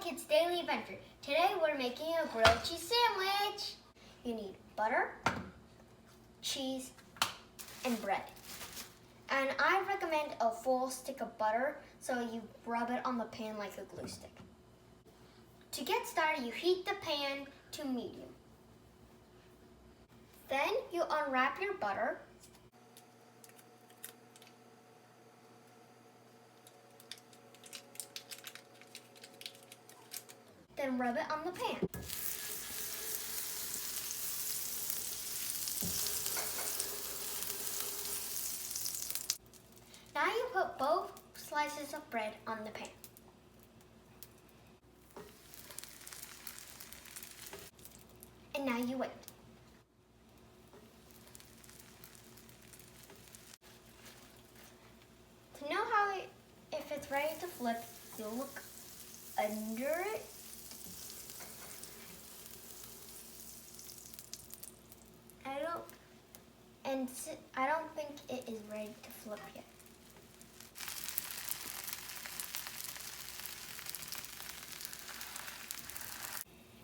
Kids Daily Adventure. Today we're making a grilled cheese sandwich. You need butter, cheese, and bread. And I recommend a full stick of butter so you rub it on the pan like a glue stick. To get started, you heat the pan to medium. Then you unwrap your butter. Then rub it on the pan. Now you put both slices of bread on the pan. And now you wait. To know if it's ready to flip, you look under it. I don't think it is ready to flip yet.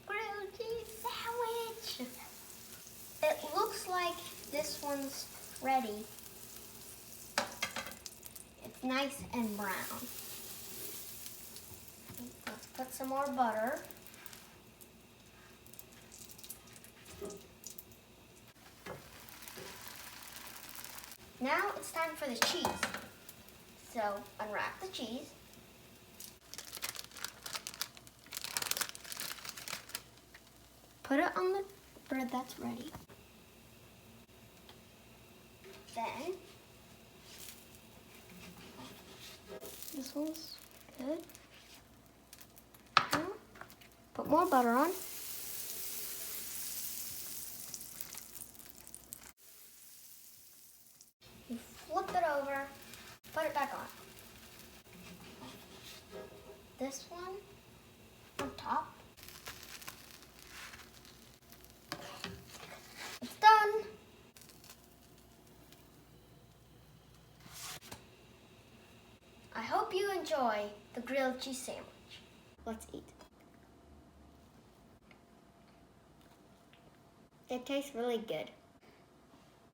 Grilled cheese sandwich! It looks like this one's ready. It's nice and brown. Let's put some more butter. Now it's time for the cheese. So unwrap the cheese. Put it on the bread that's ready. Then, this one's good. Now, put more butter on. You flip it over, put it back on. This one on top. It's done. I hope you enjoy the grilled cheese sandwich. Let's eat. It tastes really good.